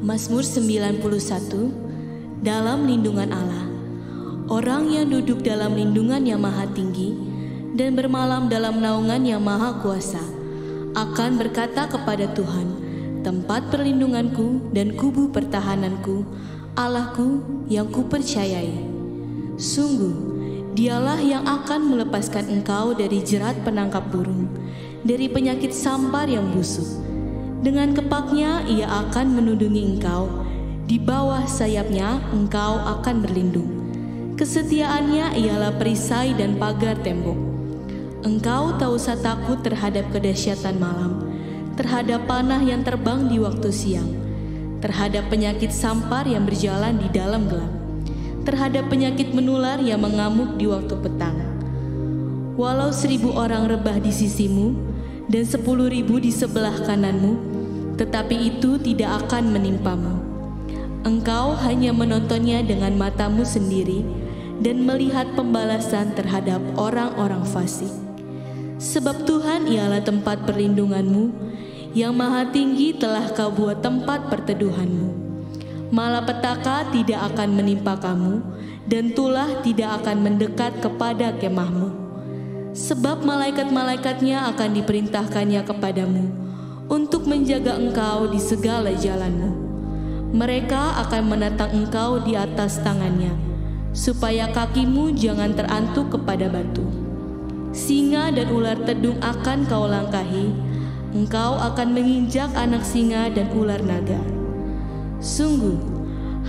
Mazmur 91, dalam lindungan Allah. Orang yang duduk dalam lindungan yang maha tinggi dan bermalam dalam naungan yang maha kuasa akan berkata kepada Tuhan, tempat perlindunganku dan kubu pertahananku, Allahku yang kupercayai. Sungguh, dialah yang akan melepaskan engkau dari jerat penangkap burung, dari penyakit sampar yang busuk. Dengan kepaknya ia akan menundungi engkau, di bawah sayapnya engkau akan berlindung. Kesetiaannya ialah perisai dan pagar tembok. Engkau tak usah takut terhadap kedahsyatan malam, terhadap panah yang terbang di waktu siang, terhadap penyakit sampar yang berjalan di dalam gelap, terhadap penyakit menular yang mengamuk di waktu petang. Walau 1.000 orang rebah di sisimu dan 10.000 di sebelah kananmu, tetapi itu tidak akan menimpamu. Engkau hanya menontonnya dengan matamu sendiri dan melihat pembalasan terhadap orang-orang fasik. Sebab Tuhan ialah tempat perlindunganmu, yang maha tinggi telah kau buat tempat perteduhanmu. Malapetaka tidak akan menimpa kamu, dan tulah tidak akan mendekat kepada kemahmu. Sebab malaikat-malaikatnya akan diperintahkannya kepadamu, untuk menjaga engkau di segala jalanmu. Mereka akan menatang engkau di atas tangannya, supaya kakimu jangan terantuk kepada batu. Singa dan ular tedung akan kau langkahi, engkau akan menginjak anak singa dan ular naga. Sungguh,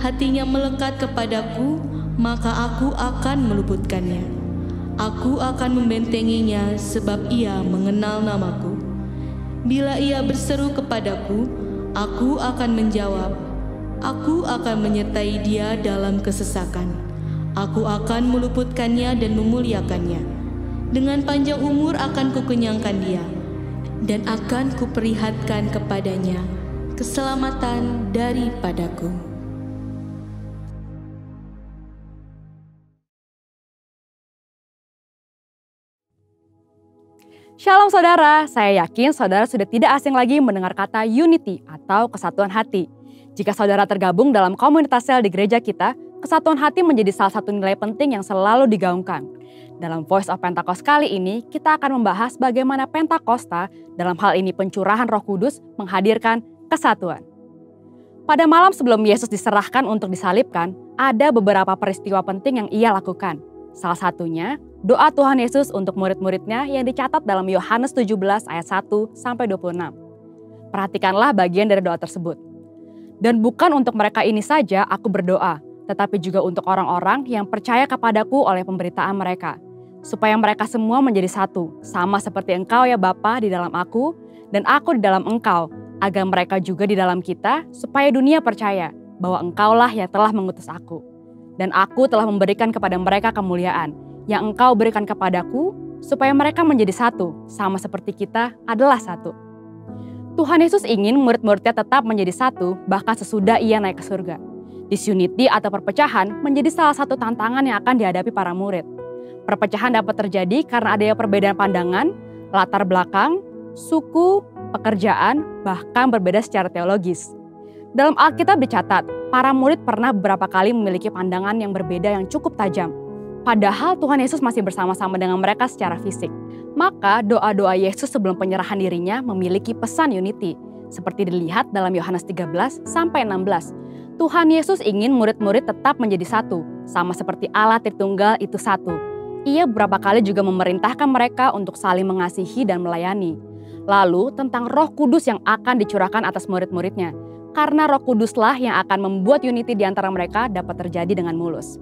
hatinya melekat kepadaku, maka aku akan meluputkannya. Aku akan membentenginya sebab ia mengenal namaku. Bila ia berseru kepadaku, aku akan menjawab. Aku akan menyertai dia dalam kesesakan. Aku akan meluputkannya dan memuliakannya. Dengan panjang umur akan kukenyangkan dia, dan akan kuperlihatkan kepadanya keselamatan daripadaku. Shalom saudara, saya yakin saudara sudah tidak asing lagi mendengar kata unity atau kesatuan hati. Jika saudara tergabung dalam komunitas sel di gereja kita, kesatuan hati menjadi salah satu nilai penting yang selalu digaungkan. Dalam Voice of Pentecost kali ini, kita akan membahas bagaimana Pentakosta, dalam hal ini pencurahan Roh Kudus, menghadirkan kesatuan. Pada malam sebelum Yesus diserahkan untuk disalibkan, ada beberapa peristiwa penting yang ia lakukan. Salah satunya, doa Tuhan Yesus untuk murid-muridnya yang dicatat dalam Yohanes 17 ayat 1-26. Perhatikanlah bagian dari doa tersebut. Dan bukan untuk mereka ini saja aku berdoa, tetapi juga untuk orang-orang yang percaya kepadaku oleh pemberitaan mereka, supaya mereka semua menjadi satu, sama seperti engkau ya Bapa di dalam aku, dan aku di dalam engkau, agar mereka juga di dalam kita, supaya dunia percaya bahwa engkaulah yang telah mengutus aku. Dan aku telah memberikan kepada mereka kemuliaan, yang engkau berikan kepadaku, supaya mereka menjadi satu, sama seperti kita adalah satu. Tuhan Yesus ingin murid-muridnya tetap menjadi satu, bahkan sesudah ia naik ke surga. Disunity atau perpecahan menjadi salah satu tantangan yang akan dihadapi para murid. Perpecahan dapat terjadi karena adanya perbedaan pandangan, latar belakang, suku, pekerjaan, bahkan berbeda secara teologis. Dalam Alkitab dicatat, para murid pernah beberapa kali memiliki pandangan yang berbeda yang cukup tajam. Padahal Tuhan Yesus masih bersama-sama dengan mereka secara fisik. Maka doa-doa Yesus sebelum penyerahan dirinya memiliki pesan unity. Seperti dilihat dalam Yohanes 13-16. Tuhan Yesus ingin murid-murid tetap menjadi satu, sama seperti Allah Tritunggal itu satu. Ia beberapa kali juga memerintahkan mereka untuk saling mengasihi dan melayani. Lalu tentang Roh Kudus yang akan dicurahkan atas murid-muridnya. Karena Roh Kuduslah yang akan membuat unity di antara mereka dapat terjadi dengan mulus.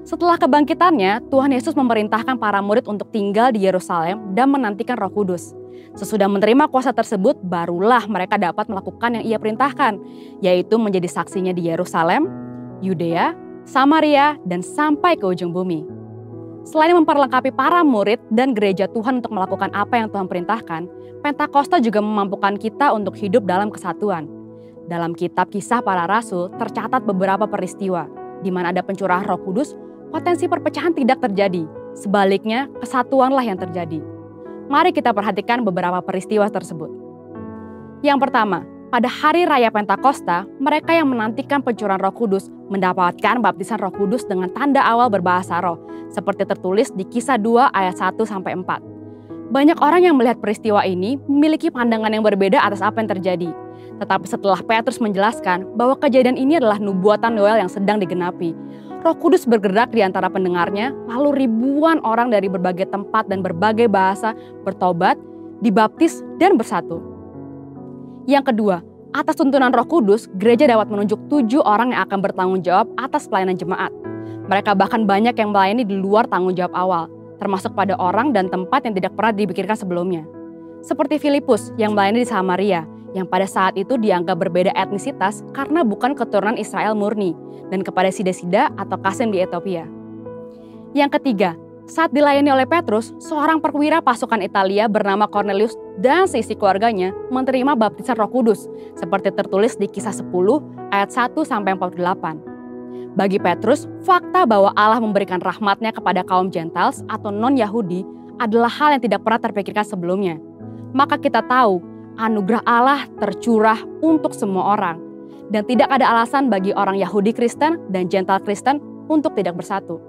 Setelah kebangkitannya, Tuhan Yesus memerintahkan para murid untuk tinggal di Yerusalem dan menantikan Roh Kudus. Sesudah menerima kuasa tersebut, barulah mereka dapat melakukan yang ia perintahkan, yaitu menjadi saksinya di Yerusalem, Yudea, Samaria, dan sampai ke ujung bumi. Selain memperlengkapi para murid dan gereja Tuhan untuk melakukan apa yang Tuhan perintahkan, Pentakosta juga memampukan kita untuk hidup dalam kesatuan. Dalam kitab Kisah Para Rasul tercatat beberapa peristiwa, di mana ada pencurahan Roh Kudus, potensi perpecahan tidak terjadi. Sebaliknya, kesatuanlah yang terjadi. Mari kita perhatikan beberapa peristiwa tersebut. Yang pertama, pada hari raya Pentakosta, mereka yang menantikan pencurahan Roh Kudus mendapatkan baptisan Roh Kudus dengan tanda awal berbahasa roh, seperti tertulis di Kisah 2 ayat 1-4. Banyak orang yang melihat peristiwa ini memiliki pandangan yang berbeda atas apa yang terjadi. Tetapi setelah Petrus menjelaskan bahwa kejadian ini adalah nubuatan Yoel yang sedang digenapi, Roh Kudus bergerak di antara pendengarnya, lalu ribuan orang dari berbagai tempat dan berbagai bahasa bertobat, dibaptis, dan bersatu. Yang kedua, atas tuntunan Roh Kudus, gereja dapat menunjuk 7 orang yang akan bertanggung jawab atas pelayanan jemaat. Mereka bahkan banyak yang melayani di luar tanggung jawab awal, termasuk pada orang dan tempat yang tidak pernah dipikirkan sebelumnya. Seperti Filipus yang melayani di Samaria, yang pada saat itu dianggap berbeda etnisitas karena bukan keturunan Israel murni, dan kepada Sida-Sida atau Kasem di Ethiopia. Yang ketiga, saat dilayani oleh Petrus, seorang perwira pasukan Italia bernama Cornelius dan seisi keluarganya menerima baptisan Roh Kudus, seperti tertulis di Kisah 10 ayat 1-48. Bagi Petrus, fakta bahwa Allah memberikan rahmat-Nya kepada kaum Gentiles atau non-Yahudi adalah hal yang tidak pernah terpikirkan sebelumnya. Maka kita tahu, anugerah Allah tercurah untuk semua orang, dan tidak ada alasan bagi orang Yahudi Kristen dan Gentile Kristen untuk tidak bersatu.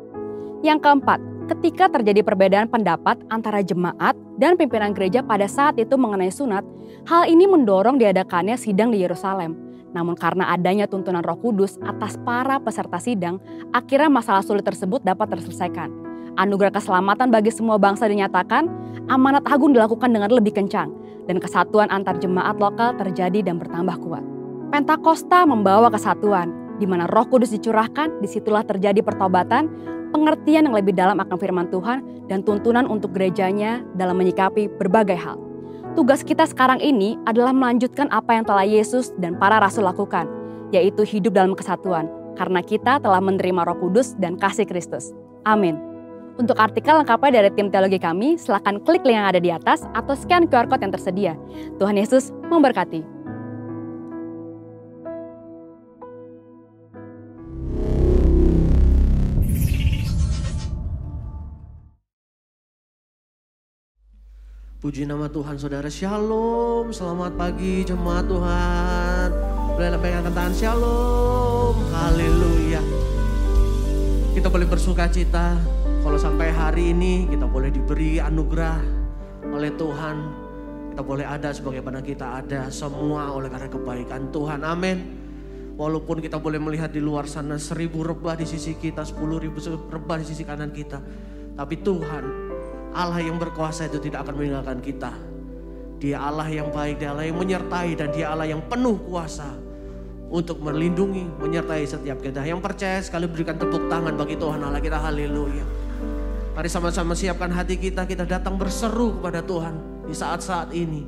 Yang keempat, ketika terjadi perbedaan pendapat antara jemaat dan pimpinan gereja pada saat itu mengenai sunat, hal ini mendorong diadakannya sidang di Yerusalem. Namun karena adanya tuntunan Roh Kudus atas para peserta sidang, akhirnya masalah sulit tersebut dapat terselesaikan. Anugerah keselamatan bagi semua bangsa dinyatakan, amanat agung dilakukan dengan lebih kencang, dan kesatuan antar jemaat lokal terjadi dan bertambah kuat. Pentakosta membawa kesatuan, di mana Roh Kudus dicurahkan, disitulah terjadi pertobatan, pengertian yang lebih dalam akan firman Tuhan, dan tuntunan untuk gerejanya dalam menyikapi berbagai hal. Tugas kita sekarang ini adalah melanjutkan apa yang telah Yesus dan para rasul lakukan, yaitu hidup dalam kesatuan, karena kita telah menerima Roh Kudus dan kasih Kristus. Amin. Untuk artikel lengkapnya dari tim teologi kami, silakan klik link yang ada di atas atau scan QR Code yang tersedia. Tuhan Yesus memberkati. Puji nama Tuhan, saudara. Shalom, selamat pagi jemaat Tuhan. Boleh pegangkan tangan, shalom, haleluya. Kita boleh bersuka cita kalau sampai hari ini kita boleh diberi anugerah oleh Tuhan. Kita boleh ada sebagaimana kita ada, semua oleh karena kebaikan Tuhan, amin. Walaupun kita boleh melihat di luar sana 1000 rebah di sisi kita, 10.000 rebah di sisi kanan kita, tapi Tuhan Allah yang berkuasa itu tidak akan meninggalkan kita. Dia Allah yang baik, Dia Allah yang menyertai, dan Dia Allah yang penuh kuasa untuk melindungi, menyertai setiap kita. Yang percaya sekali berikan tepuk tangan bagi Tuhan Allah kita, haleluya. Mari sama-sama siapkan hati kita datang berseru kepada Tuhan di saat-saat ini.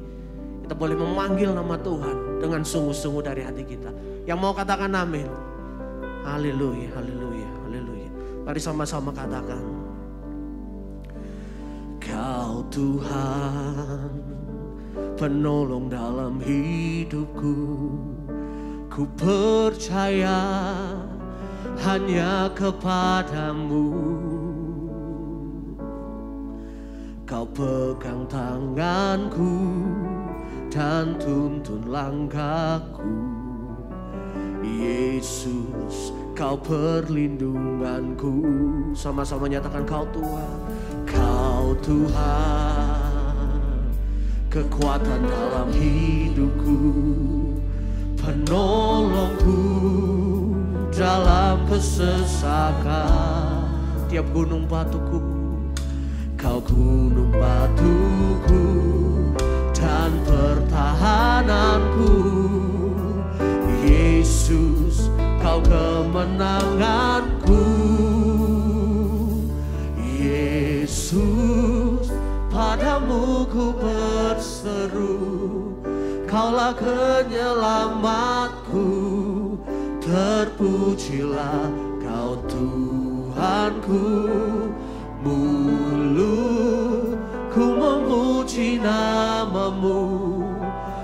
Kita boleh memanggil nama Tuhan dengan sungguh-sungguh dari hati kita. Yang mau katakan amin. Haleluya, haleluya, haleluya. Mari sama-sama katakan. Kau Tuhan, penolong dalam hidupku, ku percaya hanya kepadamu. Kau pegang tanganku dan tuntun langkahku. Yesus, Kau perlindunganku. Sama-sama nyatakan Kau Tuhan. Kau Tuhan, kekuatan dalam hidupku, penolongku dalam kesesakan. Tiap gunung batuku, Kau gunung batuku dan pertahananku. Yesus, Kau kemenanganku. Yesus, padamu ku berseru, Kaulah penyelamatku. Terpujilah Kau Tuhanku. Mulutku memuji namamu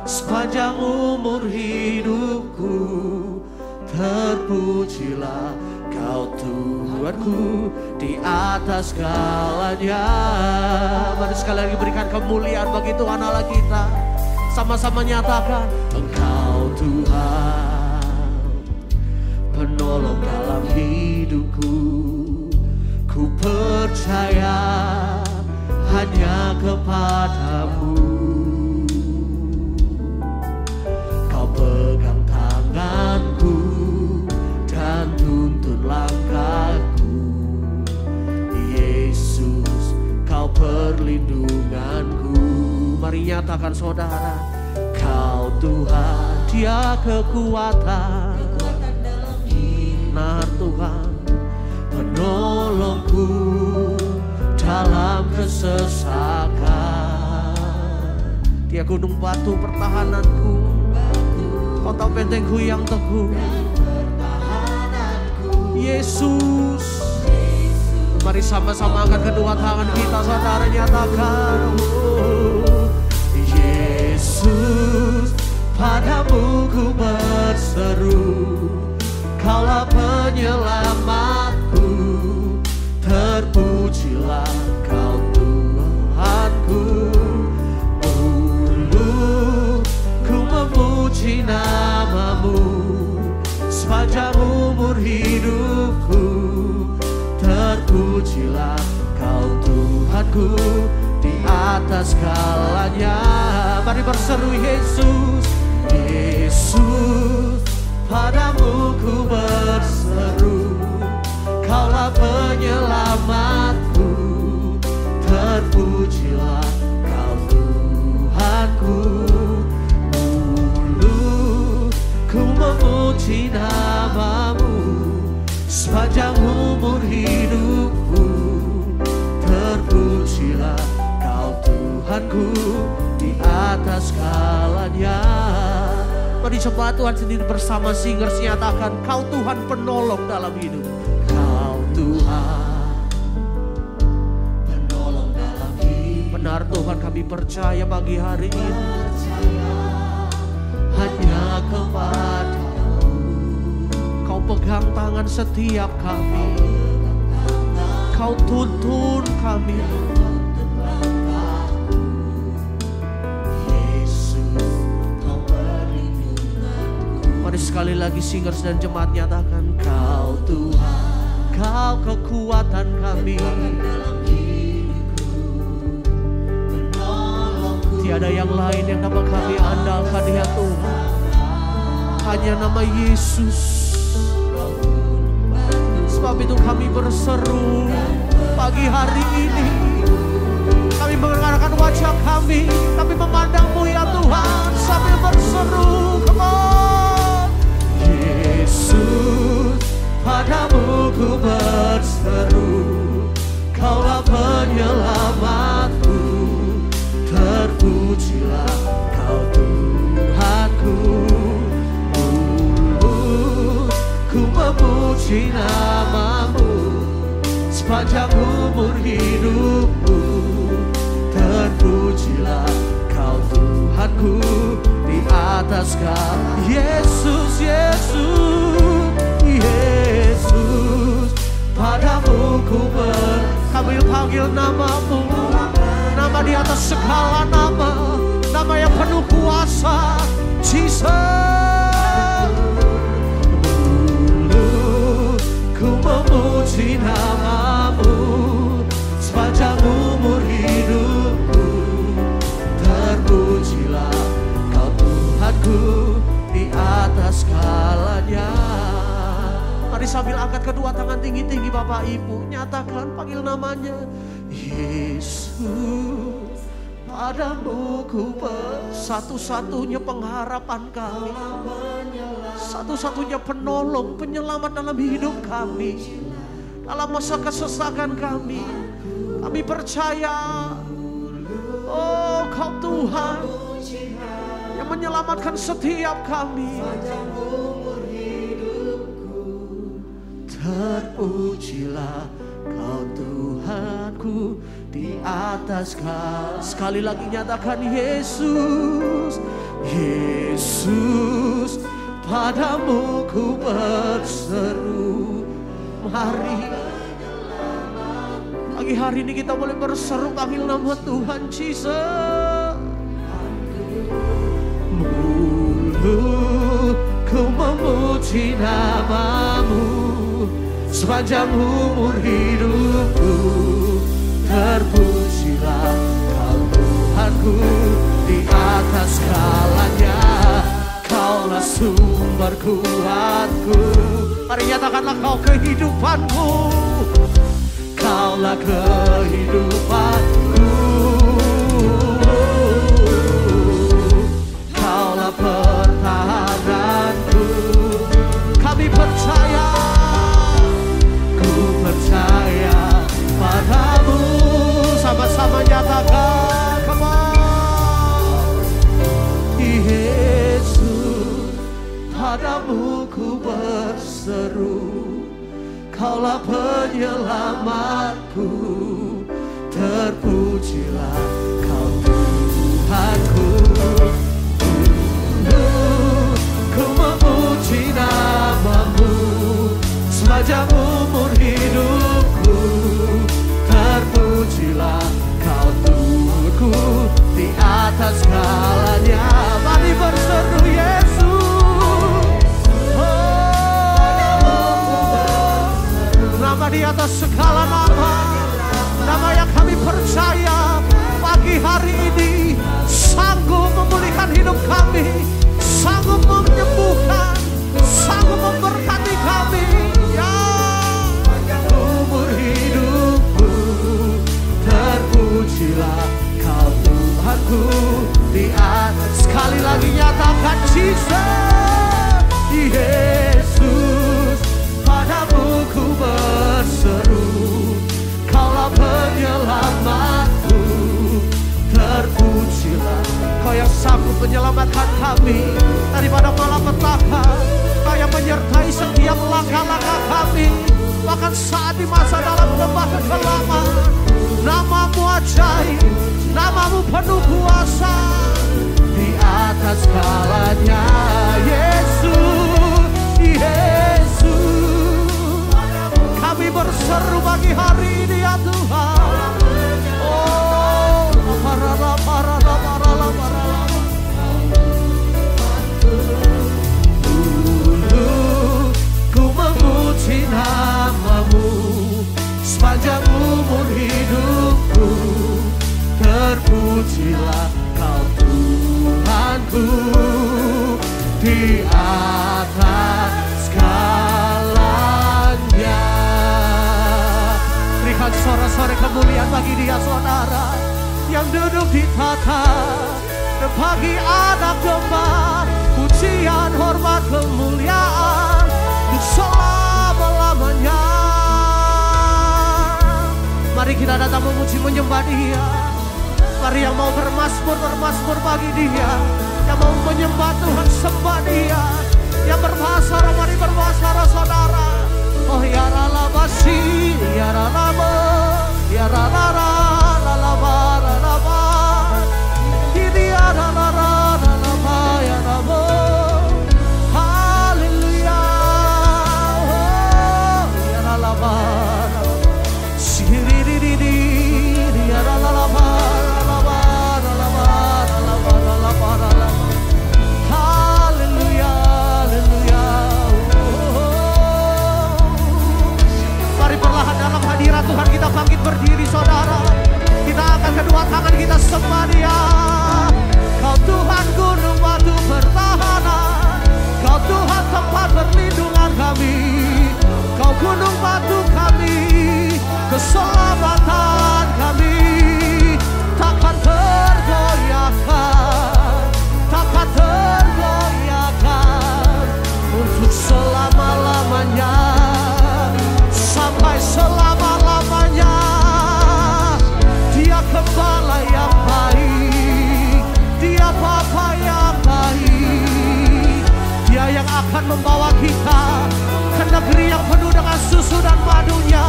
sepanjang umur hidupku. Terpujilah Kau Tuhanku di atas segalanya. Mari sekali lagi berikan kemuliaan bagi Tuhan Allah kita. Sama-sama nyatakan, Engkau Tuhan, penolong dalam hidupku. Ku percaya hanya kepadamu. Kau pegang tanganku dan tuntun langkahku. Yesus, Kau perlindunganku. Mari nyatakan saudara, Kau Tuhan, Dia kekuatan. Benar Tuhan, penolongku dalam kesesakan. Dia gunung batu pertahananku, kota bentengku yang teguh. Yesus, mari sama-sama angkat kedua tangan kita, saudara, nyatakan, Yesus, padamu ku berseru. Kaulah penyelamatku, terpujilah Kau Tuhanku. Dulu ku memuji namamu, sepanjang umur hidupku. Terpujilah Kau Tuhanku, di atas segalanya. Mari berseru, Yesus, Yesus, padamu ku berseru. Kaulah penyelamatku, terpujilah Kau Tuhanku. Dulu ku memuji namamu, sepanjang umur hidupku. Terpujilah Kau Tuhanku, di atas segalanya. Mari coba Tuhan sendiri bersama singers nyatakan, Kau Tuhan penolong dalam hidup. Kau Tuhan penolong dalam hidup. Benar Tuhan, kami percaya pagi hari ini hanya kepadamu. Kau pegang tangan setiap kami, Kau tuntun kami. Sekali lagi singers dan jemaat nyatakan, Kau Tuhan, Kau kekuatan kami. Tiada yang lain yang dapat kami andalkan ya Tuhan, hanya nama Yesus. Sebab itu kami berseru pagi hari ini. Kami mengarahkan wajah kami memandang-Mu ya Tuhan, sambil berseru, come on. Yesus, padamu ku berseru. Kaulah penyelamatku, terpujilah Kau Tuhanku. Dulu ku memuji namamu, sepanjang umur hidupku. Terpujilah Kau Tuhanku, di atas Kau. Yesus, Yesus, Yesus, padamu ku kami panggil namamu, nama di atas segala nama, nama yang penuh kuasa, Jesus. Dulu ku memuji namamu, sepanjang umur hidupku. Terpujilah Kau Tuhanku, di atas segalanya. Mari sambil angkat kedua tangan tinggi-tinggi Bapak Ibu, nyatakan, panggil namanya. Yesus, padamu ku satu-satunya pengharapan kami, satu-satunya penolong, penyelamat dalam hidup kami, dalam masa kesesakan kami. Kami percaya, oh Kau Tuhan yang menyelamatkan setiap kami. Terpujilah Kau Tuhanku, di atas Kau. Sekali lagi nyatakan, Yesus, Yesus, padamu ku berseru. Mari pagi hari ini kita boleh berseru panggil nama Tuhan, Jesus. Dulu ku memuji namamu, sepanjang umur hidupku. Terpujilah Kau Tuhanku di atas segalanya. Kaulah sumber kuatku. Mari nyatakanlah Kau kehidupanku. Kaulah kehidupanku. Kaulah pertahananku. Kami percaya, ku percaya padamu. Sama-sama nyatakan, come on. Yesus, padamu ku berseru. Kaulah penyelamatku. Terpujilah Kau Tuhanku. Ku memuji namamu, sepanjang umur hidupku. Terpujilah Kau Tuhanku di atas segalanya. Mari berseru Yesus. Nama di atas segala nama. Nama yang kami percaya pagi hari ini sanggup memulihkan hidup kami, sanggup menyembuhkan, sanggup memberkati kami. Ya, umur hidupku. Terpujilah Kau Tuhanku di atas. Sekali lagi nyatakan Jesus. Yesus, padamu ku berseru. Kaulah penyelamatku. Terpujilah Kau yang sanggup menyelamatkan kami daripada malapetaka. Kau yang menyertai setiap langkah-langkah kami, bahkan saat di masa dalam lembah kekelaman. Namamu ajaib, namamu penuh kuasa di atas segalanya. Yesus, Yesus, kami berseru pagi hari ini ya Tuhan. Oh, parala. Dulu ku memuji namamu, sepanjang umur hidupku. Terpujilah Kau Tuhanku di atas segalanya. Berikan sorak-sorai kemuliaan bagi Dia saudara yang duduk di tata dan bagi Anak Domba. Pujian, hormat, kemuliaan untuk selama-lamanya. Mari kita datang memuji menyembah Dia. Mari yang mau bermasmur bagi Dia, yang mau menyembah Tuhan sembah Dia, yang berbahasa roh mari berbahasa roh saudara. Oh ya ralabasi, ya ralaba, ya ralala, ralaba, ralaba. Ini ya ralala, ralaba, ya ralaba. Haleluya. Oh ya ralaba. Siri-ri-ri-ri, ya ralaba. Perlahan dalam hadirat Tuhan kita bangkit berdiri saudara. Kita angkat kedua tangan kita sembah Dia. Kau Tuhan gunung batu pertahanan, Kau Tuhan tempat perlindungan kami, Kau gunung batu kami, keselamatan kami. Takkan tergoyahkan, takkan tergoyahkan untuk selama-lamanya. Sampai selama-lamanya Dia Gembala yang baik, Dia Bapa yang baik, Dia yang akan membawa kita ke negeri yang penuh dengan susu dan madunya.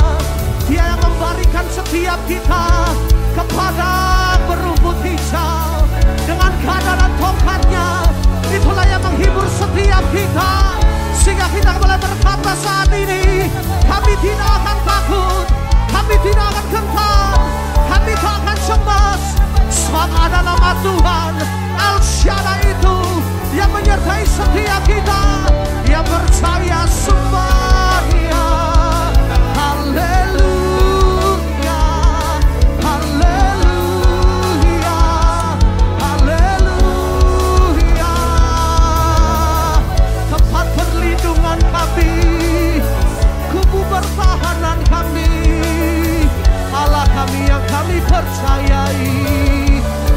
Dia yang memberikan setiap kita kepada berumput hijau dengan gada dan tongkatnya. Itulah yang menghibur setiap kita, sehingga kita boleh berkata saat ini, kami tidak akan takut, kami tidak akan gentar, kami tak akan cemas. Sebab ada nama Tuhan El Shaddai itu yang menyertai setiap kita yang percaya sembah Dia. Haleluya, haleluya, haleluya. Tempat perlindungan kami, kubu pertahanan kami, Allah kami yang kami percayai.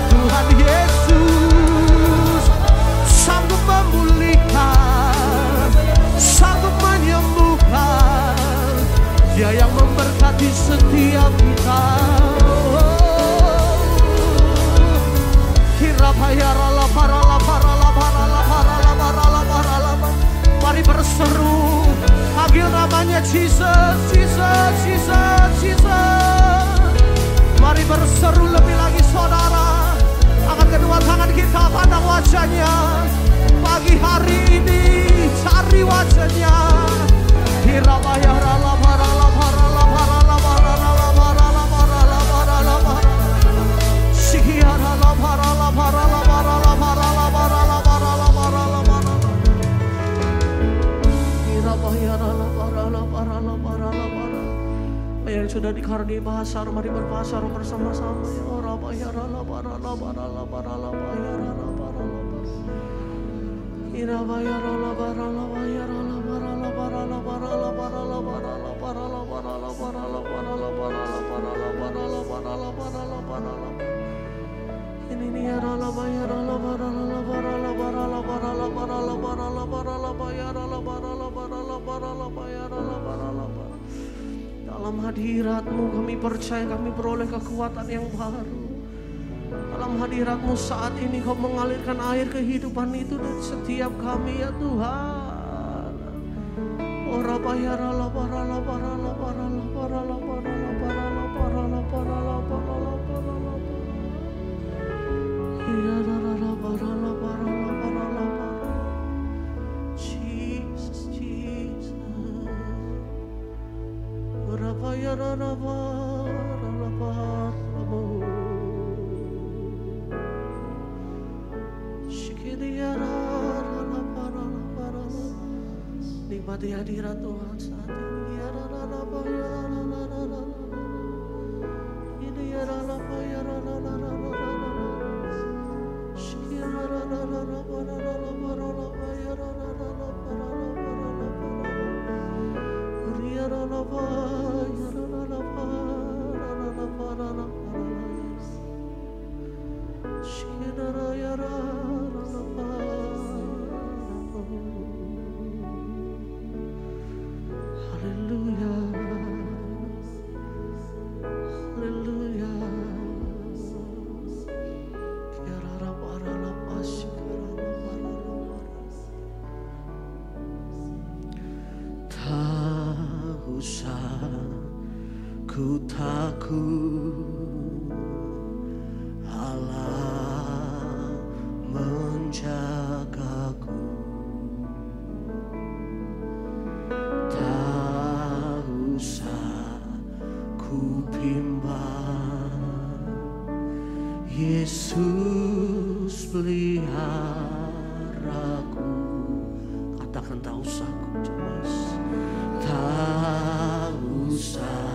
Tuhan Yesus sanggup memulihkan, sanggup menyembuhkan. Dia yang memberkati setiap kita. Mari berseru, panggil namanya Jesus, Jesus, Jesus, Jesus. Mari berseru lebih lagi saudara. Angkat kedua tangan kita, pandang wajahnya. Pagi hari ini cari wajahnya. Yang sudah dikaruniai bahasa, mari berbahasa bersama-sama. Dalam hadirat-Mu kami percaya kami beroleh kekuatan yang baru. Dalam hadirat-Mu saat ini Kau mengalirkan air kehidupan itu dari setiap kami ya Tuhan. Nikmati hadirat Tuhan saat ini. Ku takut, Allah menjagaku. Tak usah ku bimbang, Yesus peliharaku. Katakan tak usah ku cemas, tak usah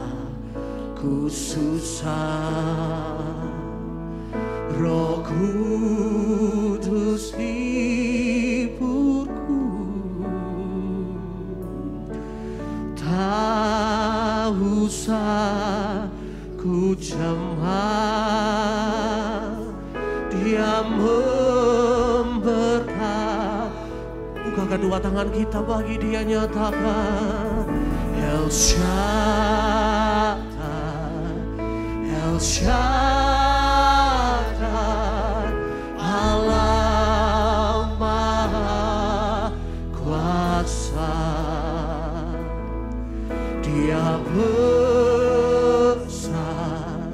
ku susah, Roh Kudus hiburku. Tak usah ku cemas, Dia memberkati. Bukakan dua tangan kita bagi Dia, nyatakan El Shaddai, El Shaddai, Allah Maha Kuasa. Dia besar,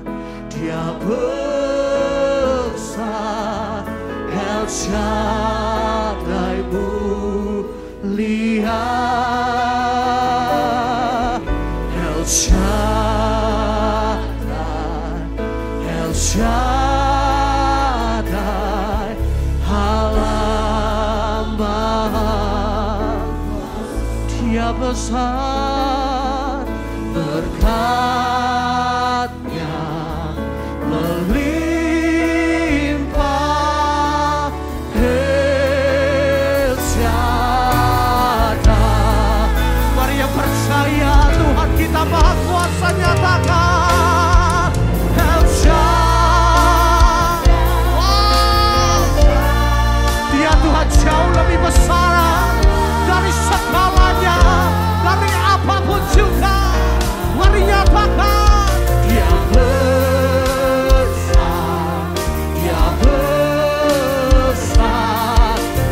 Dia besar, El Shaddai mulia, El Shaddai, El Shaddai, Allah besar, berkat-Nya melimpah. El Shaddai. Mari yang percaya Tuhan kita Maha Kuasa nyatakan El Shaddai. Dia Tuhan jauh lebih besar dari segalanya, dari apapun juga. Mari nyatakan Dia besar, Dia besar.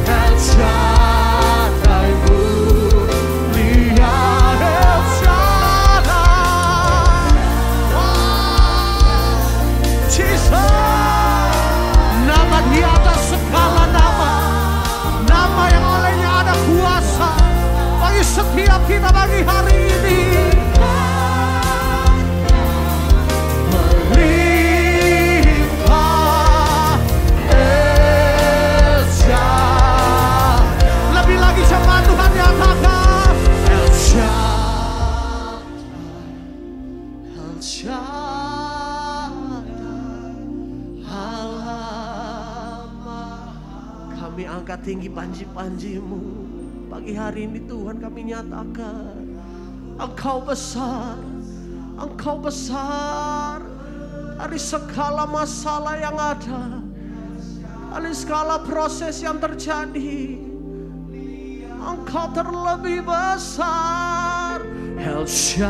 El Shaddai mulia, El Shaddai. Jesus, nama di atas segala nama, nama yang olehnya ada kuasa bagi setiap kita bagi hari ini. Melimpah El Shaddai. Lebih lagi jemaat Tuhan nyatakan El Shaddai, El Shaddai, Allah. Kami angkat tinggi panji-panji-Mu. Pagi hari ini Tuhan kami nyatakan Engkau besar, Engkau besar dari segala masalah yang ada, dari segala proses yang terjadi. Engkau terlebih besar. El Shaddai,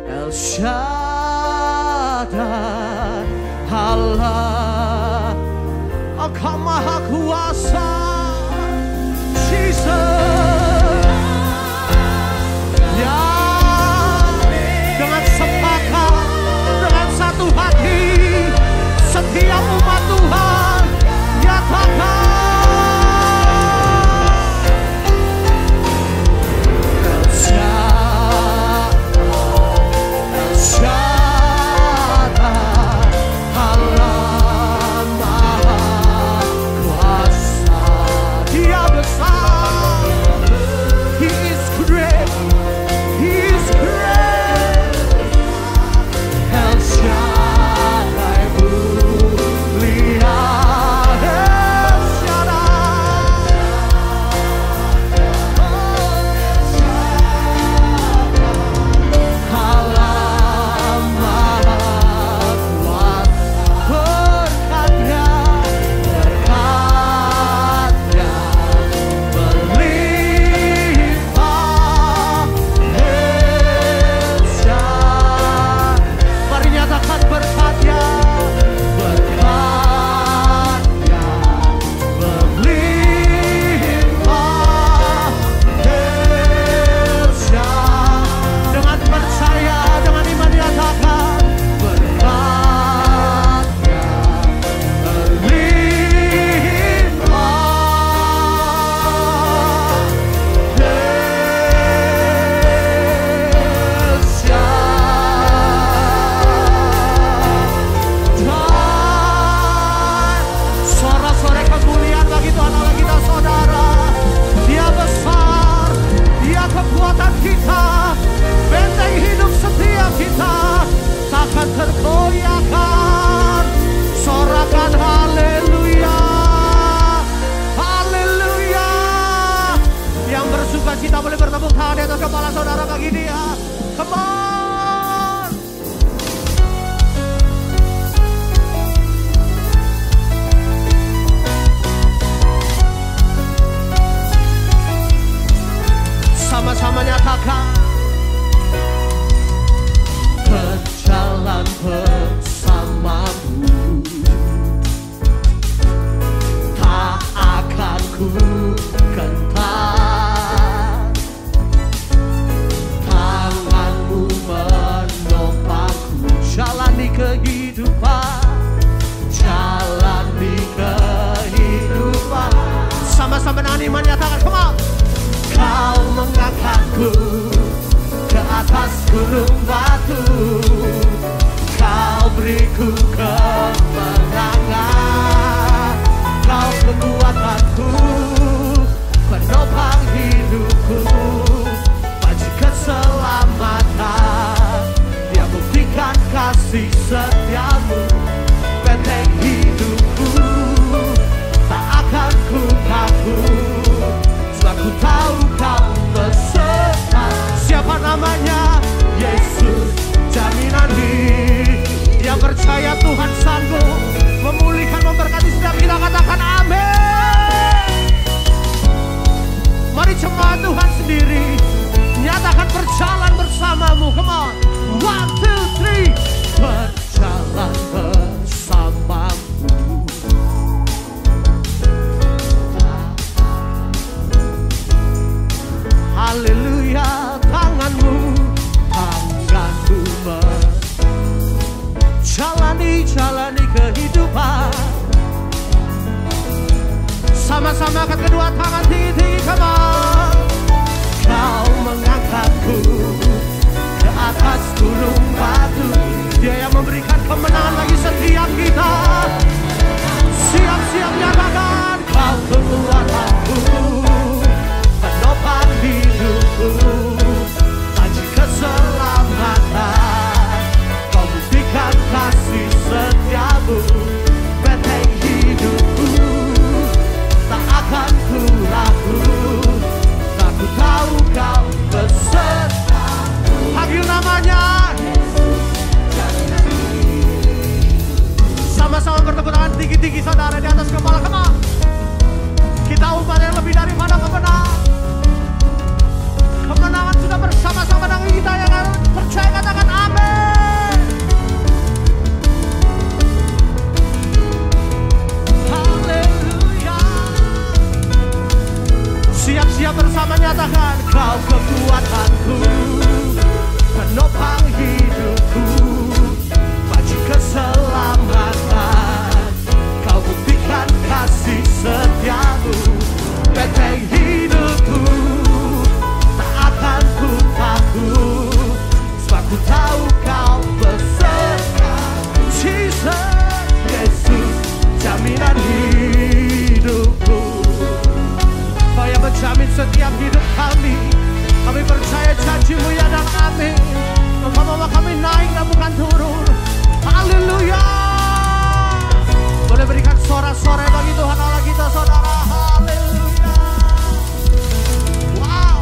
El Shaddai, Allah. Engkau Maha Kuasa, Jesus. Ya, dengan sepakat, dengan satu hati, setiap umat Tuhan nyatakan El Shaddai, El Shaddai, Allah Maha Kuasa. Dia besar, He is great, He is great. El Shaddai mulia, El Shaddai. Allah Maha Kuasa. Berkat-Nya, berkat-Nya melimpah El Shaddai. Mari nyatakan berkat-Nya, berkat-Nya melimpah El Shaddai. Dengan percaya, dengan iman nyatakan berkat-Nya melimpah El Shaddai. Sorak-sorai kemuliaan bagi Tuhan Allah kita saudara. Dia besar, Dia kekuatan kita, benteng hidup setiap kita, takkan tergoyahkan. Sorakan haleluya, haleluya. Yang bersuka cita boleh bertepuk tangan di atas kepala saudara bagi Dia. Come on. Sama-sama nyatakan berjalan bersamamu, tak akan ku gentar. Tanganmu menopangku, jalani kehidupan, jalani kehidupan. Sama-sama dengan iman nyatakan, come on. Kau mengangkatku ke atas gunung batu, Kau beriku kemenangan. Kau kekuatanku, penopang hidup. hidupku, bagi keselamatan. Dia buktikan kasih setiamu, benteng hidupku, tak akan ku takut, sebab ku tahu kau beserta. Siapa namanya? Yesus, jaminan hidup. Yang percaya Tuhan sanggup memulihkan, memberkati setiap kita, katakan amin. Mari jemaat Tuhan sendiri nyatakan berjalan bersamamu. Come on, 1, 2, 3. Berjalan bersamamu. Haleluya, tanganmu jalani kehidupan. Sama-sama angkat kedua tangan tinggi-tinggi, come on. Kau mengangkatku ke atas gunung batu. Dia yang memberikan kemenangan bagi setiap kita. Siap-siap nyatakan, kau kekuatanku, penopang hidupku, bagi keselamatan. Kau buktikan kasih setiamu, benteng hidupku, tak akan ku ragu, tak ku tahu kau beserta. Panggil namanya. Sama-sama bertepuk tangan tinggi-tinggi saudara di atas kepala. Come on. Kita umat yang lebih daripada kemenangan. Kemenangan sudah bersama-sama dengan kita. Yang percaya katakan amin. Haleluya. Siap-siap bersama nyatakan, kau kekuatanku, penopang hidupku, bagi keselamatan. Kau buktikan kasih setiamu, benteng hidupku, tak akan ku takut, sebab ku tahu kau beserta. Jesus, Yesus, jaminan hidupku. Kau yang menjamin setiap hidup kami. Kami percaya janji-Mu ya dan amin. Engkau mau kami naik dan bukan turun. Haleluya. Boleh berikan sorak-sorai bagi Tuhan Allah kita, saudara. Haleluya. Wow.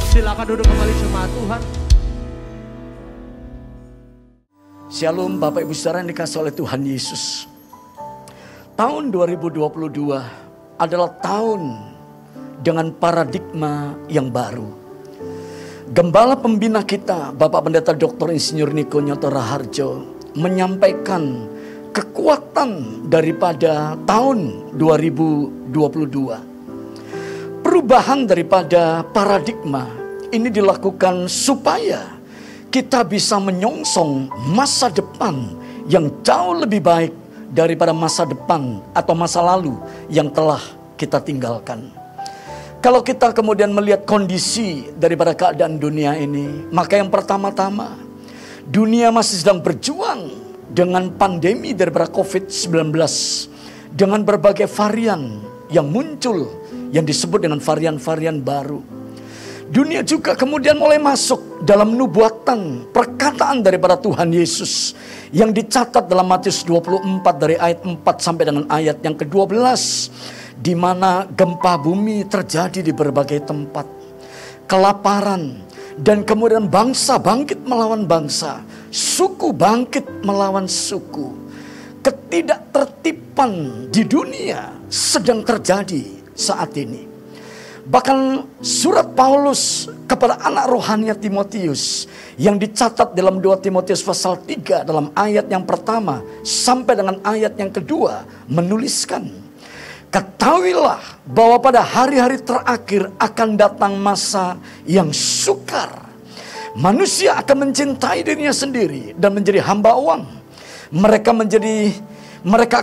Silakan duduk kembali jemaat Tuhan. Shalom Bapak Ibu saudara yang dikasihi oleh Tuhan Yesus. Tahun 2022 adalah tahun dengan paradigma yang baru. Gembala pembina kita, Bapak Pendeta Dr. Insinyur Niko Nyoto Raharjo, menyampaikan kekuatan daripada tahun 2022. Perubahan daripada paradigma ini dilakukan supaya kita bisa menyongsong masa depan yang jauh lebih baik daripada masa depan atau masa lalu yang telah kita tinggalkan. Kalau kita kemudian melihat kondisi daripada keadaan dunia ini, maka yang pertama-tama, dunia masih sedang berjuang dengan pandemi daripada COVID-19, dengan berbagai varian yang muncul, yang disebut dengan varian-varian baru. Dunia juga kemudian mulai masuk dalam nubuatan, perkataan daripada Tuhan Yesus, yang dicatat dalam Matius 24 dari ayat 4 sampai dengan ayat yang ke-12. Di mana gempa bumi terjadi di berbagai tempat, kelaparan, dan kemudian bangsa bangkit melawan bangsa, suku bangkit melawan suku. Ketidaktertiban di dunia sedang terjadi saat ini. Bahkan surat Paulus kepada anak rohaninya Timotius yang dicatat dalam 2 Timotius pasal 3 dalam ayat yang pertama sampai dengan ayat yang kedua menuliskan, ketahuilah bahwa pada hari-hari terakhir akan datang masa yang sukar. Manusia akan mencintai dirinya sendiri dan menjadi hamba uang. Mereka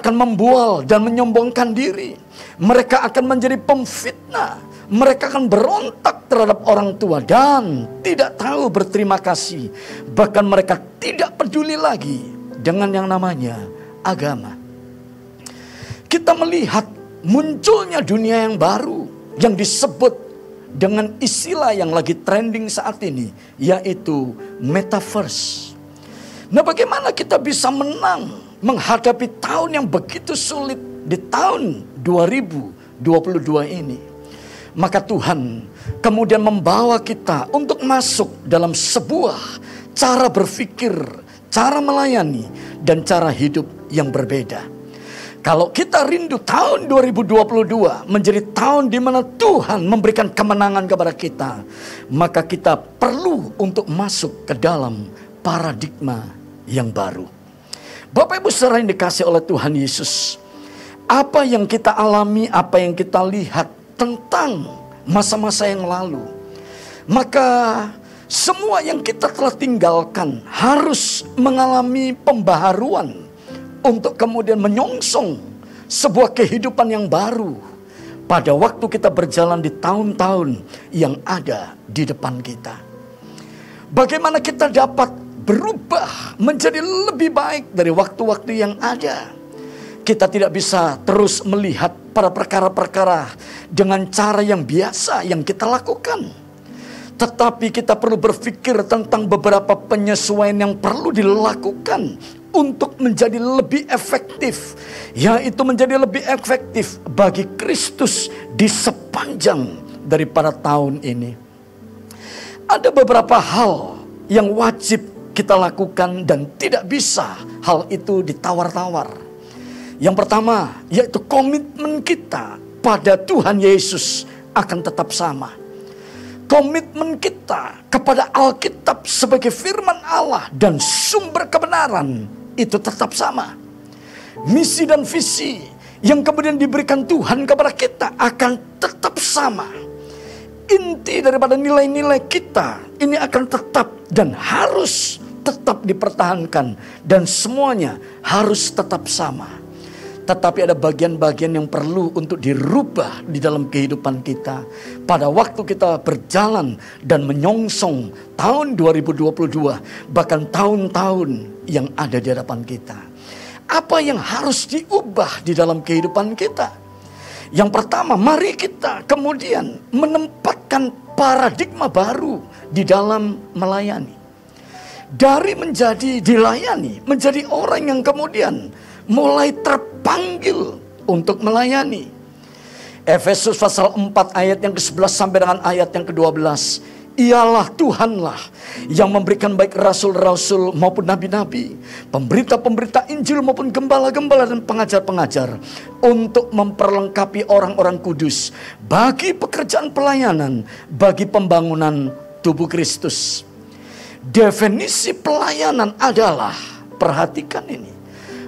akan membual dan menyombongkan diri. Mereka akan menjadi pemfitnah. Mereka akan berontak terhadap orang tua dan tidak tahu berterima kasih. Bahkan mereka tidak peduli lagi dengan yang namanya agama. Kita melihat munculnya dunia yang baru yang disebut dengan istilah yang lagi trending saat ini, yaitu metaverse. Nah, bagaimana kita bisa menang menghadapi tahun yang begitu sulit di tahun 2022 ini? Maka Tuhan kemudian membawa kita untuk masuk dalam sebuah cara berpikir, cara melayani, dan cara hidup yang berbeda. Kalau kita rindu tahun 2022 menjadi tahun di mana Tuhan memberikan kemenangan kepada kita, maka kita perlu untuk masuk ke dalam paradigma yang baru. Bapak Ibu saudara yang dikasih oleh Tuhan Yesus, apa yang kita alami, apa yang kita lihat tentang masa-masa yang lalu, maka semua yang kita telah tinggalkan harus mengalami pembaharuan untuk kemudian menyongsong sebuah kehidupan yang baru pada waktu kita berjalan di tahun-tahun yang ada di depan kita. Bagaimana kita dapat berubah menjadi lebih baik dari waktu-waktu yang ada. Kita tidak bisa terus melihat pada perkara-perkara dengan cara yang biasa yang kita lakukan. Tetapi kita perlu berpikir tentang beberapa penyesuaian yang perlu dilakukan untuk menjadi lebih efektif, yaitu menjadi lebih efektif bagi Kristus di sepanjang daripada tahun ini. Ada beberapa hal yang wajib kita lakukan dan tidak bisa hal itu ditawar-tawar. Yang pertama, yaitu komitmen kita pada Tuhan Yesus akan tetap sama. Komitmen kita kepada Alkitab sebagai firman Allah dan sumber kebenaran itu tetap sama. Misi dan visi yang kemudian diberikan Tuhan kepada kita akan tetap sama. Inti daripada nilai-nilai kita ini akan tetap dan harus tetap dipertahankan. Dan semuanya harus tetap sama. Tetapi ada bagian-bagian yang perlu untuk dirubah di dalam kehidupan kita. Pada waktu kita berjalan dan menyongsong tahun 2022. Bahkan tahun-tahun yang ada di hadapan kita. Apa yang harus diubah di dalam kehidupan kita? Yang pertama, mari kita kemudian menempatkan paradigma baru di dalam melayani. Dari menjadi dilayani, menjadi orang yang kemudian mulai terpanggil untuk melayani. Efesus pasal 4 ayat yang ke-11 sampai dengan ayat yang ke-12. Ialah Tuhanlah yang memberikan baik rasul-rasul maupun nabi-nabi, pemberita-pemberita Injil maupun gembala-gembala dan pengajar-pengajar, untuk memperlengkapi orang-orang kudus bagi pekerjaan pelayanan, bagi pembangunan tubuh Kristus. Definisi pelayanan adalah, perhatikan ini,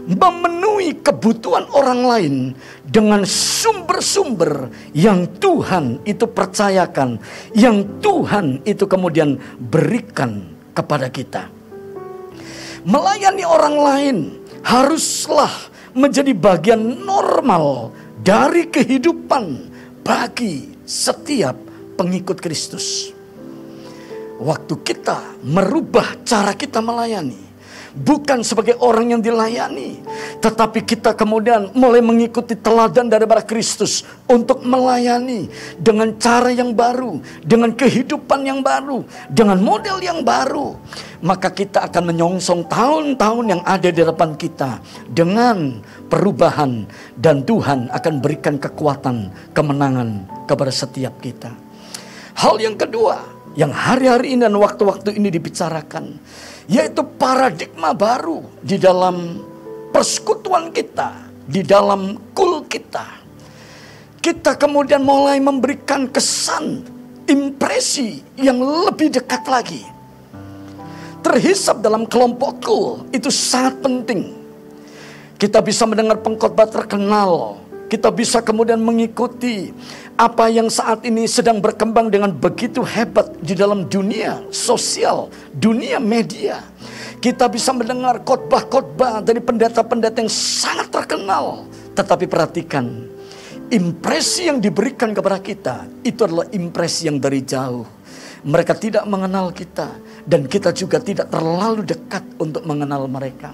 memenuhi kebutuhan orang lain dengan sumber-sumber yang Tuhan itu percayakan, yang Tuhan itu kemudian berikan kepada kita. Melayani orang lain haruslah menjadi bagian normal dari kehidupan bagi setiap pengikut Kristus. Waktu kita merubah cara kita melayani, bukan sebagai orang yang dilayani, tetapi kita kemudian mulai mengikuti teladan daripada Kristus untuk melayani dengan cara yang baru, dengan kehidupan yang baru, dengan model yang baru. Maka kita akan menyongsong tahun-tahun yang ada di depan kita dengan perubahan, dan Tuhan akan berikan kekuatan, kemenangan kepada setiap kita. Hal yang kedua yang hari-hari ini dan waktu-waktu ini dibicarakan, yaitu paradigma baru di dalam persekutuan kita, di dalam kul kita. Kita kemudian mulai memberikan kesan, impresi yang lebih dekat lagi. Terhisap dalam kelompok kul itu sangat penting. Kita bisa mendengar pengkhotbah terkenal. Kita bisa kemudian mengikuti apa yang saat ini sedang berkembang dengan begitu hebat di dalam dunia sosial, dunia media. Kita bisa mendengar khotbah-khotbah dari pendeta-pendeta yang sangat terkenal. Tetapi perhatikan, impresi yang diberikan kepada kita itu adalah impresi yang dari jauh. Mereka tidak mengenal kita, dan kita juga tidak terlalu dekat untuk mengenal mereka.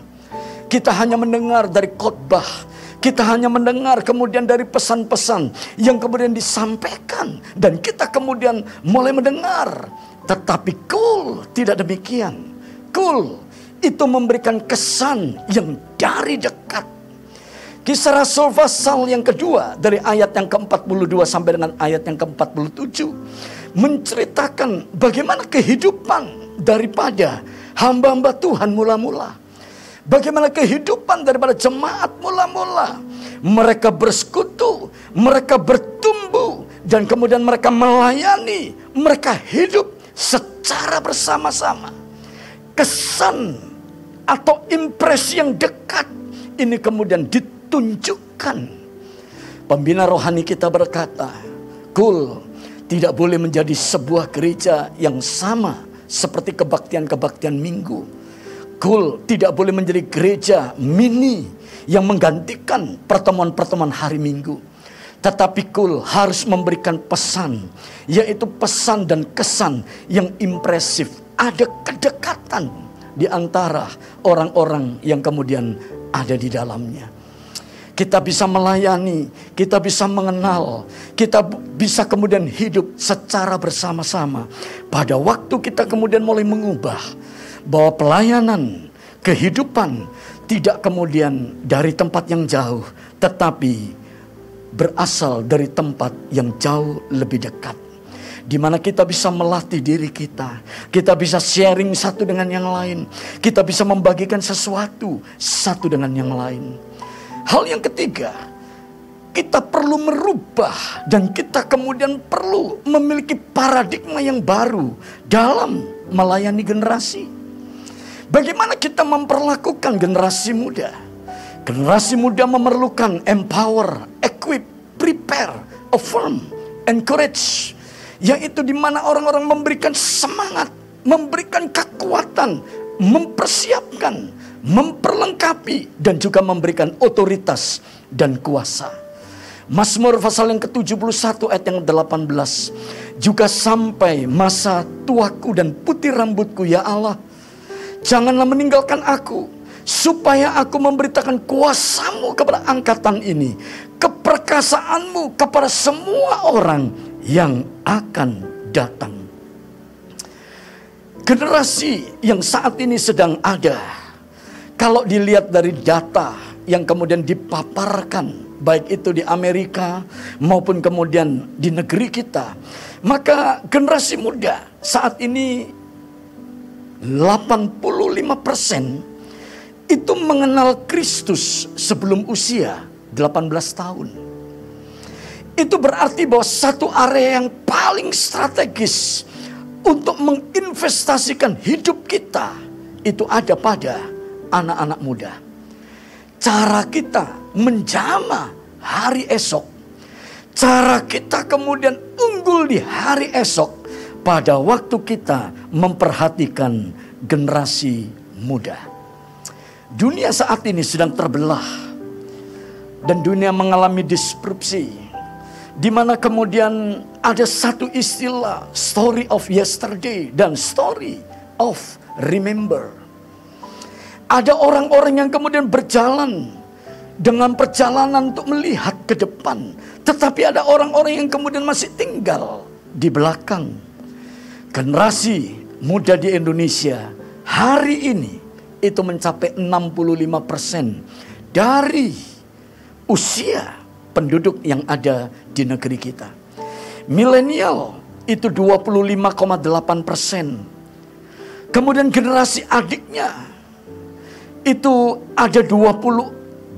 Kita hanya mendengar dari khotbah, Kita hanya mendengar kemudian dari pesan-pesan yang kemudian disampaikan. Dan kita kemudian mulai mendengar. Tetapi cool tidak demikian. Cool itu memberikan kesan yang dari dekat. Kisah Rasul pasal yang kedua dari ayat yang ke-42 sampai dengan ayat yang ke-47. Menceritakan bagaimana kehidupan daripada hamba-hamba Tuhan mula-mula. Bagaimana kehidupan daripada jemaat mula-mula. Mereka bersekutu, mereka bertumbuh, dan kemudian mereka melayani, mereka hidup secara bersama-sama. Kesan atau impresi yang dekat ini kemudian ditunjukkan. Pembina rohani kita berkata, cool tidak boleh menjadi sebuah gereja yang sama seperti kebaktian-kebaktian minggu. Cool tidak boleh menjadi gereja mini yang menggantikan pertemuan-pertemuan hari Minggu. Tetapi Cool harus memberikan pesan, yaitu pesan dan kesan yang impresif. Ada kedekatan di antara orang-orang yang kemudian ada di dalamnya. Kita bisa melayani, kita bisa mengenal, kita bisa kemudian hidup secara bersama-sama. Pada waktu kita kemudian mulai mengubah bahwa pelayanan, kehidupan tidak kemudian dari tempat yang jauh, tetapi berasal dari tempat yang jauh lebih dekat. Di mana kita bisa melatih diri kita, kita bisa sharing satu dengan yang lain, kita bisa membagikan sesuatu satu dengan yang lain. Hal yang ketiga, kita perlu merubah dan kita kemudian perlu memiliki paradigma yang baru dalam melayani generasi. Bagaimana kita memperlakukan generasi muda? Generasi muda memerlukan empower, equip, prepare, affirm, encourage. Yaitu di mana orang-orang memberikan semangat, memberikan kekuatan, mempersiapkan, memperlengkapi, dan juga memberikan otoritas dan kuasa. Mazmur pasal yang ke-71 ayat yang 18. Juga sampai masa tuaku dan putih rambutku, ya Allah, janganlah meninggalkan aku, supaya aku memberitakan kuasa-Mu kepada angkatan ini, keperkasaanmu kepada semua orang yang akan datang. Generasi yang saat ini sedang ada, kalau dilihat dari data yang kemudian dipaparkan, baik itu di Amerika maupun kemudian di negeri kita, maka generasi muda saat ini 85% itu mengenal Kristus sebelum usia 18 tahun. Itu berarti bahwa satu area yang paling strategis untuk menginvestasikan hidup kita itu ada pada anak-anak muda. Cara kita menjamah hari esok, cara kita kemudian unggul di hari esok pada waktu kita memperhatikan generasi muda. Dunia saat ini sedang terbelah dan dunia mengalami disrupsi, di mana kemudian ada satu istilah story of yesterday dan story of remember. Ada orang-orang yang kemudian berjalan dengan perjalanan untuk melihat ke depan, tetapi ada orang-orang yang kemudian masih tinggal di belakang. Generasi muda di Indonesia hari ini itu mencapai 65% dari usia penduduk yang ada di negeri kita. Milenial itu 25,8%. Kemudian generasi adiknya itu ada 28%.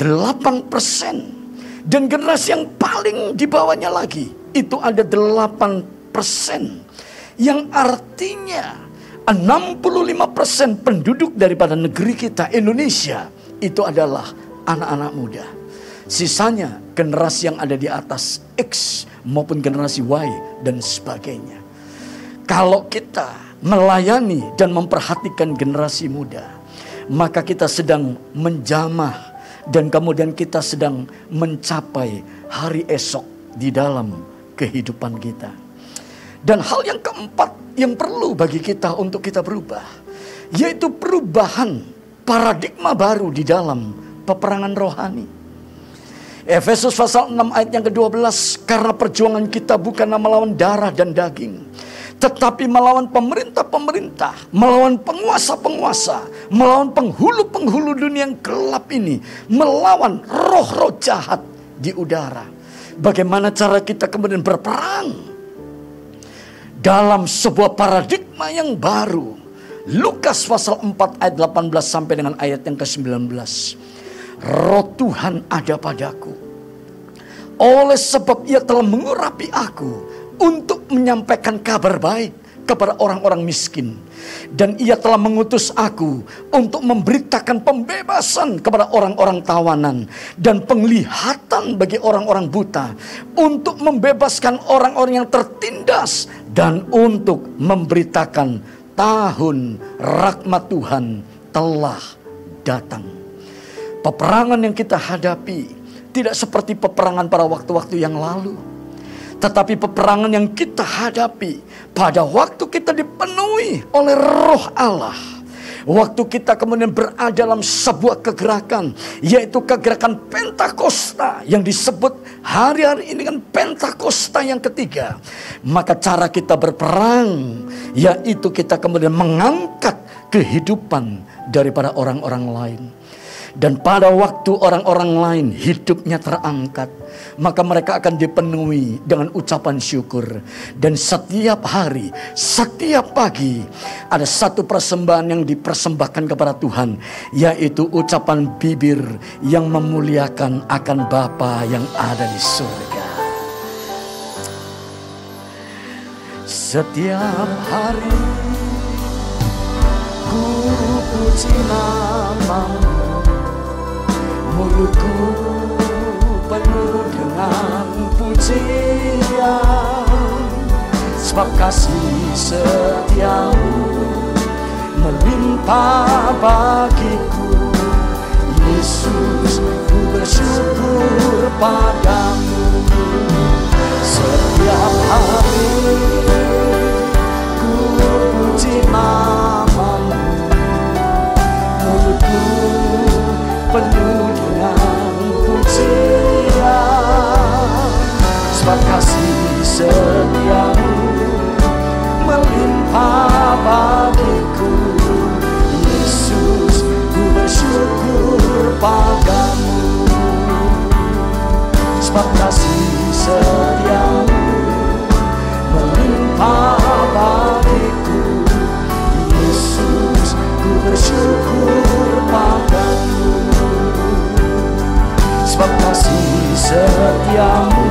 Dan generasi yang paling di bawahnya lagi itu ada 8%. Yang artinya 65% penduduk daripada negeri kita Indonesia itu adalah anak-anak muda. Sisanya generasi yang ada di atas X maupun generasi Y dan sebagainya. Kalau kita melayani dan memperhatikan generasi muda, maka kita sedang menjamah dan kemudian kita sedang mencapai hari esok di dalam kehidupan kita. Dan hal yang keempat yang perlu bagi kita untuk kita berubah, yaitu perubahan paradigma baru di dalam peperangan rohani. Efesus pasal 6 ayat yang ke-12, karena perjuangan kita bukanlah melawan darah dan daging, tetapi melawan pemerintah-pemerintah, melawan penguasa-penguasa, melawan penghulu-penghulu dunia yang gelap ini, melawan roh-roh jahat di udara. Bagaimana cara kita kemudian berperang dalam sebuah paradigma yang baru? Lukas pasal 4 ayat 18 sampai dengan ayat yang ke-19. Roh Tuhan ada padaku, oleh sebab Ia telah mengurapi aku untuk menyampaikan kabar baik kepada orang-orang miskin. Dan Ia telah mengutus aku untuk memberitakan pembebasan kepada orang-orang tawanan dan penglihatan bagi orang-orang buta, untuk membebaskan orang-orang yang tertindas, dan untuk memberitakan tahun rahmat Tuhan telah datang. Peperangan yang kita hadapi tidak seperti peperangan pada waktu-waktu yang lalu, tetapi peperangan yang kita hadapi pada waktu kita dipenuhi oleh Roh Allah. Waktu kita kemudian berada dalam sebuah kegerakan, yaitu kegerakan Pentakosta yang disebut hari-hari ini kan Pentakosta yang ketiga. Maka cara kita berperang, yaitu kita kemudian mengangkat kehidupan daripada orang-orang lain. Dan pada waktu orang-orang lain hidupnya terangkat, maka mereka akan dipenuhi dengan ucapan syukur. Dan setiap hari, setiap pagi, ada satu persembahan yang dipersembahkan kepada Tuhan, yaitu ucapan bibir yang memuliakan akan Bapa yang ada di surga. Setiap hari ku puji nama-Mu, mulutku penuh dengan pujian, sebab kasih setia-Mu melimpah bagiku. Yesus, ku bersyukur padamu. Setiap hari ku puji nama-Mu, mulutku penuh dengan pujian, sebab kasih setia-Mu melimpah bagiku. Yesus, ku bersyukur padamu, sebab kasih setia-Mu melimpah bagiku. Yesus, ku bersyukur padamu, sebab kasih setia-Mu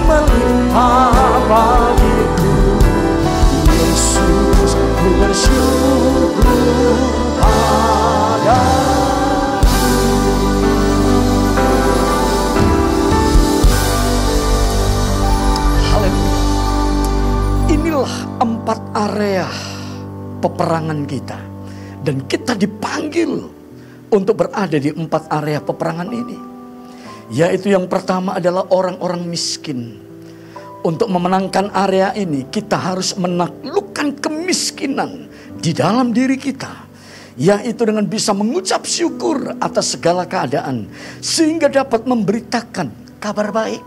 melimpah bagiku. Yesus, ku bersyukur padamu. Haleluya. Inilah 4 area peperangan kita, dan kita dipanggil untuk berada di 4 area peperangan ini. Yaitu yang pertama adalah orang-orang miskin. Untuk memenangkan area ini, kita harus menaklukkan kemiskinan di dalam diri kita, yaitu dengan bisa mengucap syukur atas segala keadaan, sehingga dapat memberitakan kabar baik.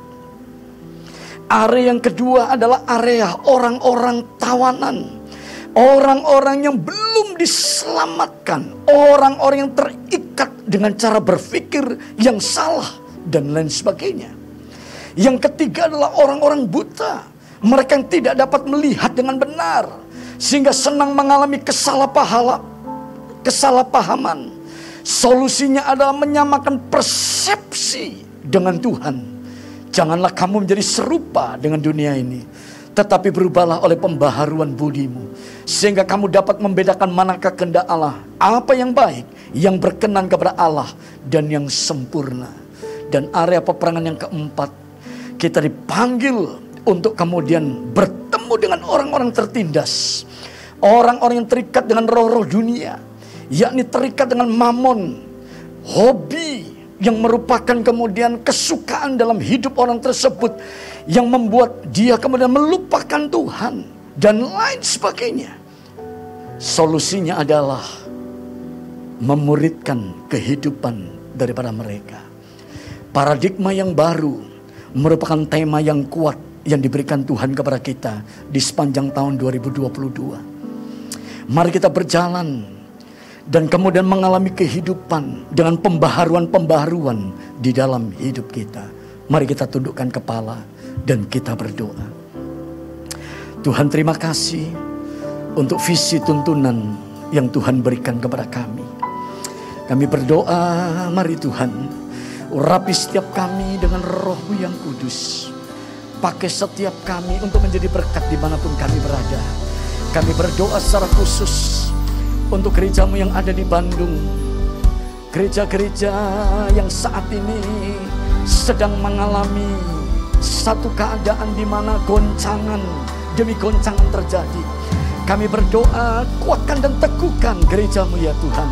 Area yang kedua adalah area orang-orang tawanan, orang-orang yang belum diselamatkan, orang-orang yang terikat dengan cara berpikir yang salah dan lain sebagainya. Yang ketiga adalah orang-orang buta, mereka yang tidak dapat melihat dengan benar, sehingga senang mengalami kesalahpahaman. Solusinya adalah menyamakan persepsi dengan Tuhan. Janganlah kamu menjadi serupa dengan dunia ini, tetapi berubahlah oleh pembaharuan budimu, sehingga kamu dapat membedakan manakah kehendak Allah, apa yang baik, yang berkenan kepada Allah, dan yang sempurna. Dan area peperangan yang keempat, kita dipanggil untuk kemudian bertemu dengan orang-orang tertindas, orang-orang yang terikat dengan roh-roh dunia, yakni terikat dengan mamon, hobi yang merupakan kemudian kesukaan dalam hidup orang tersebut, yang membuat dia kemudian melupakan Tuhan dan lain sebagainya. Solusinya adalah memuridkan kehidupan daripada mereka. Paradigma yang baru merupakan tema yang kuat yang diberikan Tuhan kepada kita di sepanjang tahun 2022. Mari kita berjalan dan kemudian mengalami kehidupan dengan pembaharuan-pembaharuan di dalam hidup kita. Mari kita tundukkan kepala dan kita berdoa. Tuhan, terima kasih untuk visi tuntunan yang Tuhan berikan kepada kami. Kami berdoa, mari Tuhan, urapi setiap kami dengan Roh-Mu yang kudus. Pakai setiap kami untuk menjadi berkat dimanapun kami berada. Kami berdoa secara khusus untuk gereja-Mu yang ada di Bandung. Gereja-gereja yang saat ini sedang mengalami satu keadaan di mana goncangan demi goncangan terjadi. Kami berdoa, kuatkan dan teguhkan gereja-Mu ya Tuhan.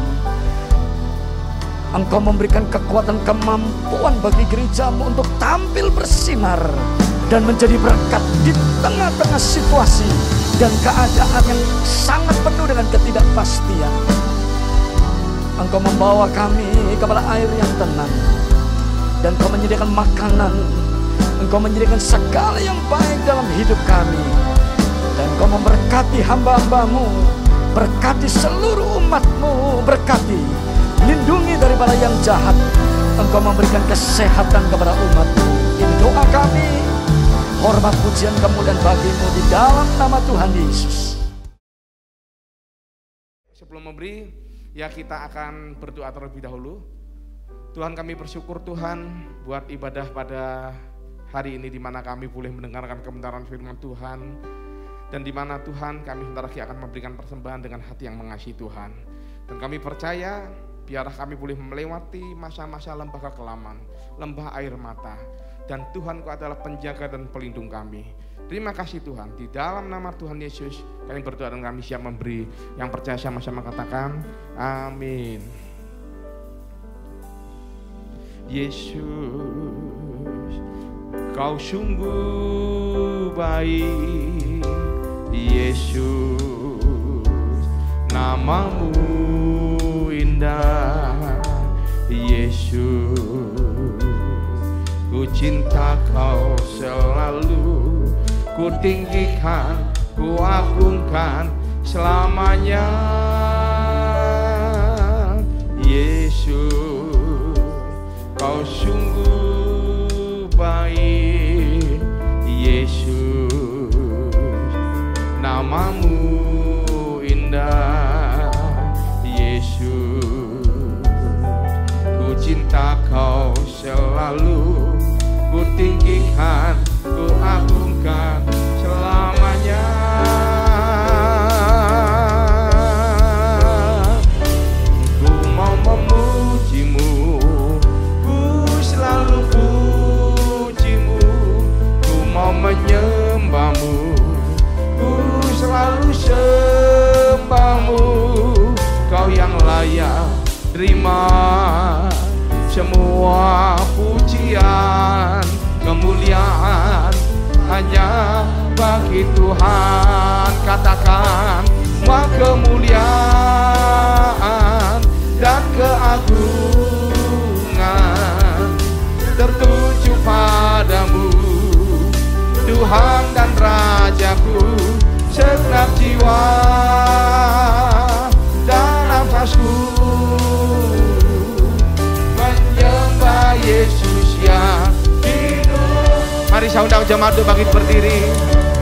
Engkau memberikan kekuatan, kemampuan bagi gereja-Mu untuk tampil bersinar dan menjadi berkat di tengah-tengah situasi dan keadaan yang sangat penuh dengan ketidakpastian. Engkau membawa kami kepada air yang tenang, dan Engkau menyediakan makanan. Engkau menyediakan segala yang baik dalam hidup kami, dan Engkau memberkati hamba-hamba-Mu, berkati seluruh umat-Mu, berkati, lindungi daripada yang jahat. Engkau memberikan kesehatan kepada umat-Mu. Ini doa kami. Hormat, pujian, kemuliaan bagi-Mu di dalam nama Tuhan Yesus. Sebelum memberi, ya kita akan berdoa terlebih dahulu. Tuhan, kami bersyukur Tuhan buat ibadah pada hari ini, di mana kami boleh mendengarkan kebenaran firman Tuhan, dan di mana Tuhan kami sebentar lagi akan memberikan persembahan dengan hati yang mengasihi Tuhan. Dan kami percaya biarlah kami boleh melewati masa-masa lembah kekelaman, lembah air mata, dan Tuhan Kau adalah penjaga dan pelindung kami. Terima kasih Tuhan, di dalam nama Tuhan Yesus kami berdoa dan kami siap memberi. Yang percaya sama-sama katakan amin. Yesus, Kau sungguh baik. Yesus, nama-Mu indah. Yesus, ku cinta Kau selalu, ku tinggikan, ku agungkan selamanya. Yesus, Kau sungguh baik. Yesus, nama-Mu indah. Yesus, ku cinta Kau selalu, ku tinggikan, ku agungkan selamanya. Ku mau memuji-Mu, ku selalu puji-Mu. Ku mau menyembah-Mu, ku selalu sembah-Mu. Kau yang layak terima semua pujian, kemuliaan hanya bagi Tuhan. Katakan, semua kemuliaan dan keagungan tertuju padamu, Tuhan dan Rajaku. Segenap jiwa dan nafasku menyembah Yesus yang hidup. Mari saya undang jemaat untuk bangkit berdiri.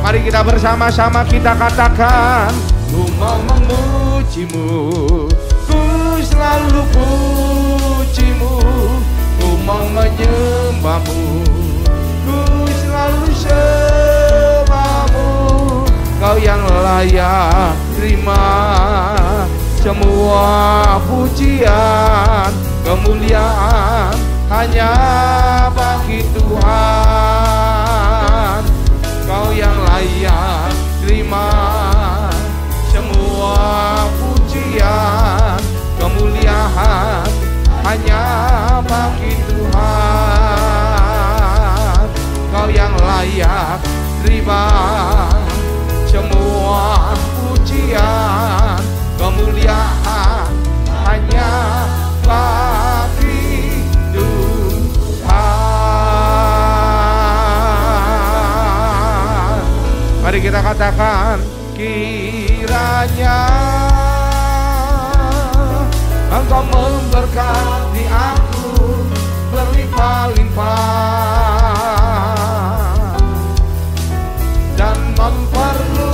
Mari kita bersama-sama kita katakan, ku mau memuji-Mu, ku selalu puji-Mu. Ku mau menyembah-Mu, ku selalu sembah-Mu. Kau yang layak terima semua pujian, kemuliaan hanya bagi Tuhan. Kau yang layak terima semua pujian, kemuliaan hanya bagi Tuhan. Kau yang layak terima semua pujian, kemuliaan hanya bagi Tuhan. Mari kita katakan, kiranya Engkau memberkati aku berlimpah-limpah dan memperluas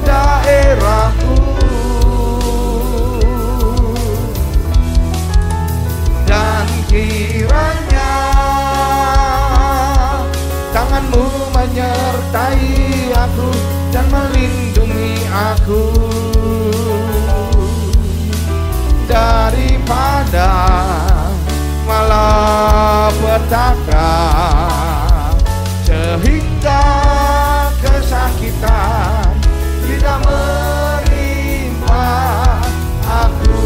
daerahku, dan kiranya tangan-Mu menyertai aku dan melindungi aku daripada malapetaka, sehingga kesakitan tidak menimpa aku.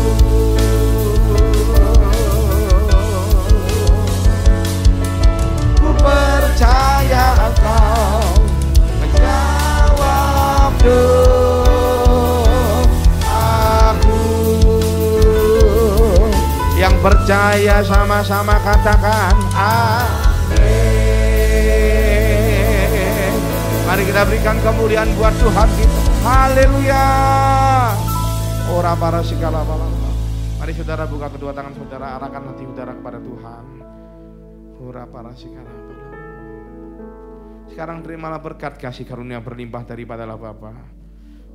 Ku percaya Engkau menjawab doaku. Yang percaya sama-sama katakan amin. Mari kita berikan kemuliaan buat Tuhan kita. Haleluya. Ora para sikala balala. Mari saudara buka kedua tangan saudara, arahkan hati saudara kepada Tuhan. Ora para sikala balala. Sekarang terimalah berkat kasih karunia berlimpah daripada Allah Bapa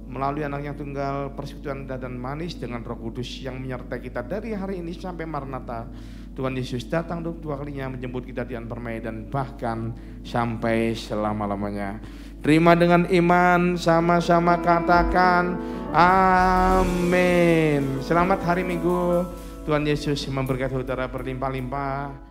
melalui Anak yang tunggal, persekutuan dan manis dengan Roh Kudus yang menyertai kita dari hari ini sampai Maranatha. Tuhan Yesus datang untuk dua kalinya menjemput kita di permai dan bahkan sampai selama-lamanya. Terima dengan iman, sama-sama katakan amin. Selamat hari Minggu. Tuhan Yesus memberkati saudara berlimpah-limpah.